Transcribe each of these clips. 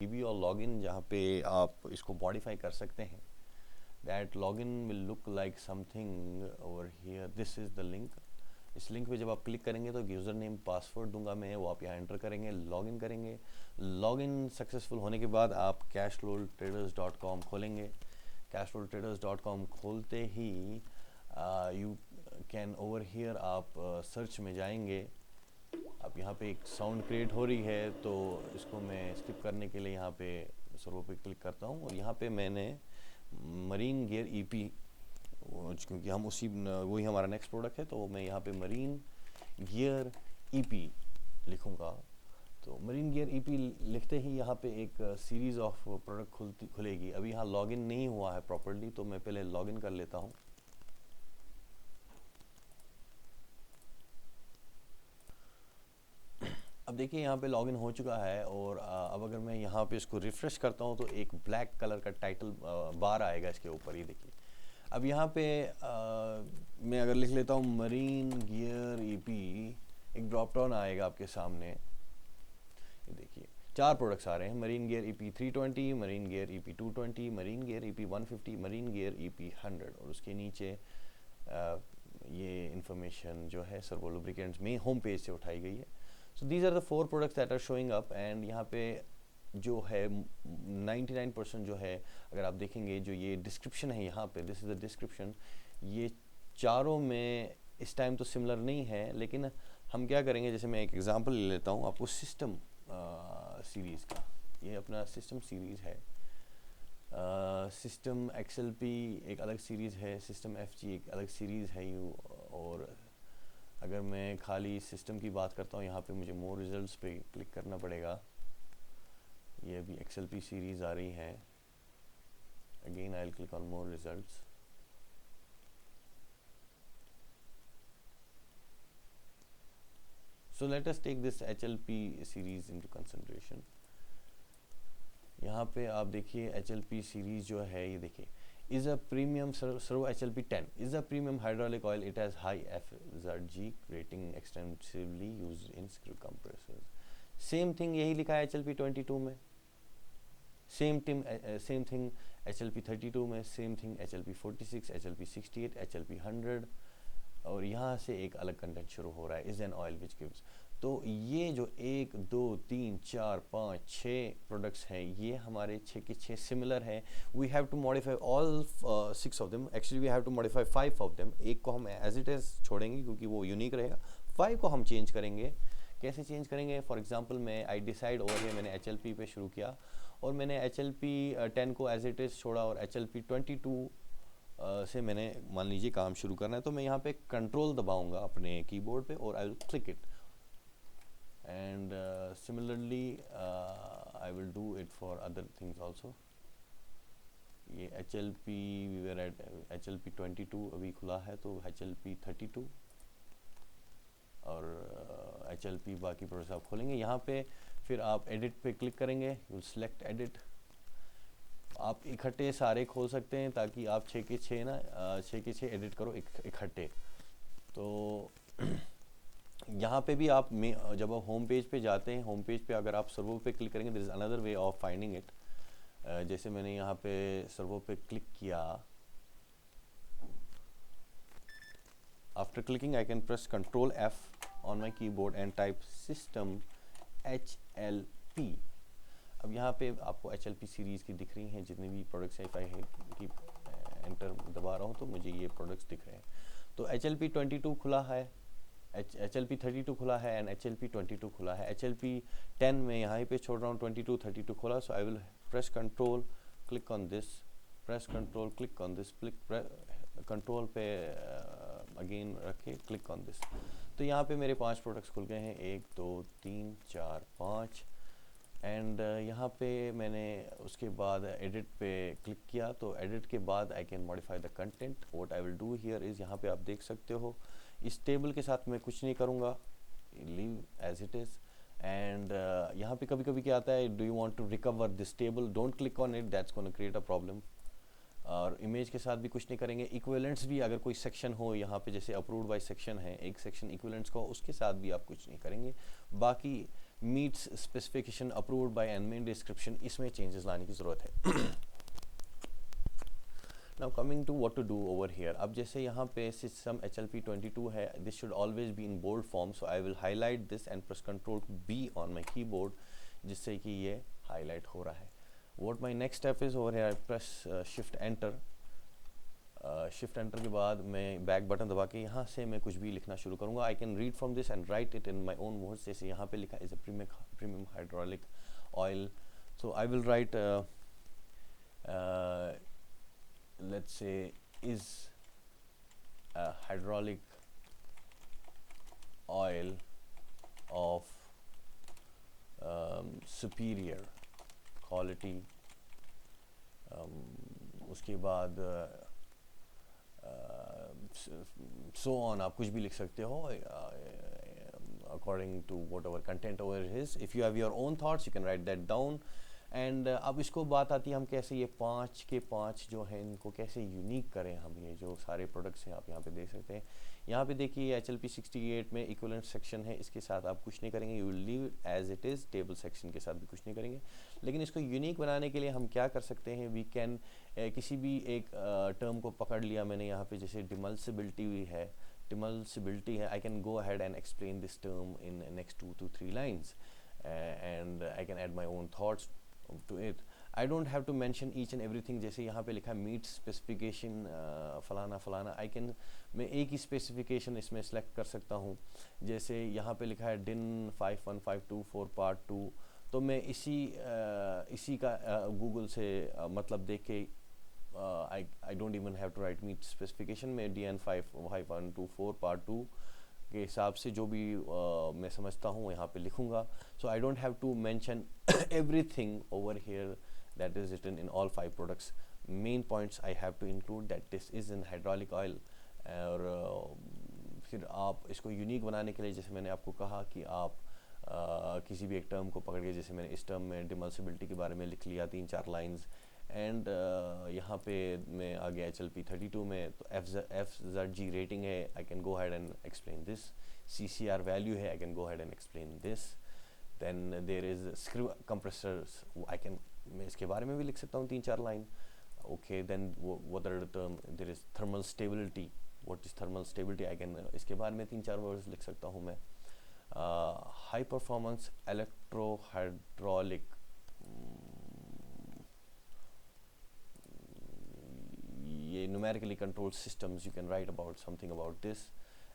DB और login जहाँ पे आप इसको मॉडिफाई कर सकते हैं. That login will look like something over here. This is the link. इस लिंक पे जब आप क्लिक करेंगे तो यूज़र नेम पासवर्ड दूंगा मैं, वो आप यहाँ एंटर करेंगे, लॉगिन करेंगे. लॉगिन सक्सेसफुल होने के बाद आप cashflowtraders.com खोलेंगे. cashflowtraders.com खोलते ही यू कैन ओवर हियर आप सर्च में जाएंगे. अब यहाँ पे एक साउंड क्रिएट हो रही है तो इसको मैं स्किप करने के लिए यहाँ पे सर्वो पे क्लिक करता हूँ और यहाँ पे मैंने मरीन गियर ईपी, क्योंकि हम उसी वही हमारा नेक्स्ट प्रोडक्ट है तो मैं यहाँ पे मरीन गियर ईपी लिखूँगा. तो मरीन गियर ईपी लिखते ही यहाँ पे एक सीरीज़ ऑफ प्रोडक्ट खुलेगी. अभी यहाँ लॉगिन नहीं हुआ है प्रॉपर्ली तो मैं पहले लॉगिन कर लेता हूँ. अब देखिए यहाँ पे लॉगिन हो चुका है और अब अगर मैं यहाँ पे इसको रिफ़्रेश करता हूँ तो एक ब्लैक कलर का टाइटल बार आएगा इसके ऊपर. ये देखिए. अब यहाँ पे मैं अगर लिख लेता हूँ मरीन गियर ईपी, एक ड्रॉप डाउन आएगा आपके सामने. ये देखिए 4 प्रोडक्ट्स आ रहे हैं. Marine gear EP 320, marine gear EP 220, marine gear EP 150, marine gear EP 100 और उसके नीचे ये इन्फॉर्मेशन जो है सर्वो लुब्रिकेंट्स में होम पेज से उठाई गई है. So these are the 4 products that are showing up and यहाँ पे जो है 99% जो है अगर आप देखेंगे जो ये डिस्क्रिप्शन है यहाँ पे, दिस इज़ द डिस्क्रिप्शन. ये चारों में इस टाइम तो सिमिलर नहीं है लेकिन हम क्या करेंगे, जैसे मैं एक एग्जांपल ले लेता हूँ आपको सिस्टम सीरीज़ का. ये अपना सिस्टम सीरीज़ है. सिस्टम XLP एक अलग सीरीज़ है, सिस्टम FG एक अलग सीरीज़ है. और अगर मैं खाली सिस्टम की बात करता हूँ यहाँ पे मुझे मोर रिजल्ट्स पे क्लिक करना पड़ेगा. ये अभी XLP सीरीज़ आ रही है. Again I will click on more results. So let us take this HLP series into consideration. यहाँ पे आप देखिए HLP सीरीज़ जो है, ये देखिए is a premium Servo HLP 10 is a premium hydraulic oil. It has high FZG rating, extensively used in screw compressors. Same thing यही लिखा है HLP 22 में. Same thing HLP 32 में. Same thing HLP 46, HLP 68, HLP 100 और यहाँ से एक अलग कंटेंट शुरू हो रहा है. is an oil which gives. तो ये जो 1 2 3 4 5 6 प्रोडक्ट्स हैं ये हमारे 6 के 6 सिमिलर हैं. We have to modify all 6 of them. Actually we have to modify 5 of them. एक को हम एज इट इज़ छोड़ेंगे क्योंकि वो यूनिक रहेगा. 5 को हम चेंज करेंगे. कैसे चेंज करेंगे? फॉर एग्जांपल मैं आई डिसाइड ओवर हियर मैंने HLP पे शुरू किया और मैंने HLP 10 को एज इट इज़ छोड़ा और HLP 22 से मैंने मान लीजिए काम शुरू करना है तो मैं यहाँ पे कंट्रोल दबाऊँगा अपने कीबोर्ड पे और आई will click it. And similarly I will do it for other things also. ये HLP we were at HLP 22 अभी खुला है तो HLP 32 और HLP बाकी प्रोडक्ट्स आप खोलेंगे. यहाँ पे फिर आप एडिट पे क्लिक करेंगे. You select edit. आप इकट्ठे सारे खोल सकते हैं ताकि आप 6 के 6 ना 6 के 6 एडिट करो इकट्ठे. तो यहाँ पे भी आप जब आप होम पेज पे जाते हैं, होम पेज पे अगर आप सर्वो पे क्लिक करेंगे there is another way of finding it. जैसे मैंने यहाँ पे सर्वो पे क्लिक किया. After clicking I can press Ctrl F on my keyboard and type system HLP. अब यहाँ पे आपको HLP सीरीज़ की दिख रही हैं जितने भी प्रोडक्ट्स हैं. की एंटर दबा रहा हूँ तो मुझे ये प्रोडक्ट्स दिख रहे हैं. तो HLP 22 खुला है, HLP 32 खुला है एंड HLP 22 खुला है. HLP 10 में यहाँ पे छोड़ रहा हूँ. 22 32 खुला. So I will press control click on this, press control click on this, control पे अगेन रखे क्लिक ऑन दिस. तो यहाँ पे मेरे 5 प्रोडक्ट्स खुल गए हैं. 1 2 3 4 5 एंड यहाँ पे मैंने उसके बाद एडिट पे क्लिक किया. तो एडिट के बाद I can modify the content. What I will do here is यहाँ पे आप देख सकते हो इस टेबल के साथ मैं कुछ नहीं करूँगा, leave as it is. And यहाँ पे कभी कभी क्या आता है, do you want to recover this table, don't click on it, that's gonna create a problem. और इमेज के साथ भी कुछ नहीं करेंगे. इक्विवेलेंट्स भी अगर कोई सेक्शन हो यहाँ पे जैसे अप्रूव्ड बाय सेक्शन है, एक सेक्शन इक्विवेलेंट्स का, उसके साथ भी आप कुछ नहीं करेंगे. बाकी meets specification approved by and main description, इसमें चेंजेस लाने की ज़रूरत है। Now coming to what to do over here, अब जैसे यहाँ पे सिस्टम HLP 22 है, this should always be in bold form, so I will highlight this and press control B on my keyboard, जिससे कि ये हाईलाइट हो रहा है। What my next step is over here, press shift enter. Shift enter के बाद मैं back button दबा के यहाँ से मैं कुछ भी लिखना शुरू करूँगा। I can read from this and right it in my own words, जैसे यहाँ पे लिखा is a premium hydraulic oil, so I will write let's say is a hydraulic oil of superior quality, उसके बाद so on, आप कुछ भी लिख सकते हो according to whatever content over is. If you have your own thoughts you can write that down. And अब इसको बात आती है हम कैसे ये 5 के 5 जो हैं इनको कैसे यूनिक करें हम, ये जो सारे प्रोडक्ट्स हैं आप यहाँ पे देख सकते हैं। यहाँ पे देखिए HLP 68 में इक्विवेलेंट सेक्शन है, इसके साथ आप कुछ नहीं करेंगे, you will leave as it is, table section के साथ भी कुछ नहीं करेंगे। लेकिन इसको यूनिक बनाने के लिए हम क्या कर सकते हैं, वी कैन किसी भी एक टर्म को पकड़ लिया मैंने यहाँ पे, जैसे डिमल्सिबिलिटी है, I can go ahead and explain this term in next 2 to 3 lines and I can add my own thoughts to it. I don't have to mention each and everything, जैसे यहाँ पे लिखा है मीट स्पेसिफिकेशन फलाना फलाना, मैं एक ही specification इसमें सेलेक्ट कर सकता हूँ। जैसे यहाँ पे लिखा है DIN 51524 पार्ट 2, तो मैं इसी का गूगल से मतलब देख के I don't even have to write meet specification, मैं DN 51524 पार्ट 2 के हिसाब से जो भी मैं समझता हूँ यहाँ पे लिखूँगा। So I don't have to mention everything over here that is written in all 5 products. Main points I have to include that this is in hydraulic oil. और फिर आप इसको यूनिक बनाने के लिए, जैसे मैंने आपको कहा कि आप किसी भी एक टर्म को पकड़ के, जैसे मैंने इस टर्म में डिमल्सिबिलिटी के बारे में लिख लिया 3-4 लाइंस, एंड यहाँ पे मैं आ गया HLP 32 में, तो FZG रेटिंग है, I can go ahead and explain this. CCR value है, I can go ahead and explain this. Then there is screw compressors, मैं इसके बारे में भी लिख सकता हूँ 3-4 line. Okay, then what are the term, there is thermal stability, what is thermal stability, I can इसके बारे में 3-4 वर्ड्स लिख सकता हूँ मैं। हाई परफॉर्मेंस इलेक्ट्रो हाइड्रोलिक, ये numerically controlled systems, you can write about something about this.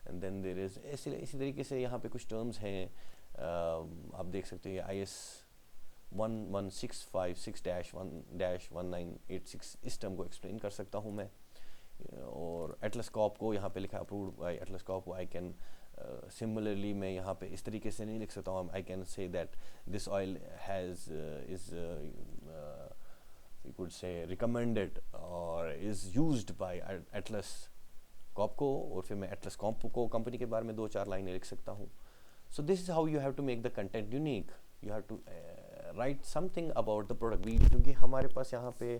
And then there is इसी तरीके से यहाँ पे कुछ terms हैं, आप देख सकते हैं IS 11656-1-1986, इस टर्म को एक्सप्लेन कर सकता हूँ मैं। और एटलस कॉप को यहाँ पे लिखा approved by Atlas cop, I can similarly मैं यहाँ पे इस तरीके से नहीं लिख सकता हूँ, I can say that this oil has is you could say recommended or is used by Atlas Copco, और फिर मैं Atlas Copco कंपनी के बारे में 2-4 लाइनें लिख सकता हूँ। So this is how you have to make the content unique. You have to write something about the product. क्योंकि हमारे पास यहाँ पे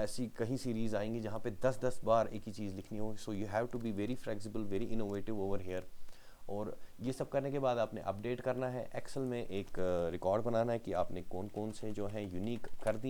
ऐसी कहीं सीरीज़ आएंगी जहाँ पे 10-10 बार एक ही चीज़ लिखनी हो, so you have to be very flexible, very innovative over here. और ये सब करने के बाद आपने अपडेट करना है, एक्सेल में एक रिकॉर्ड बनाना है कि आपने कौन कौन से जो है यूनिक कर दिए।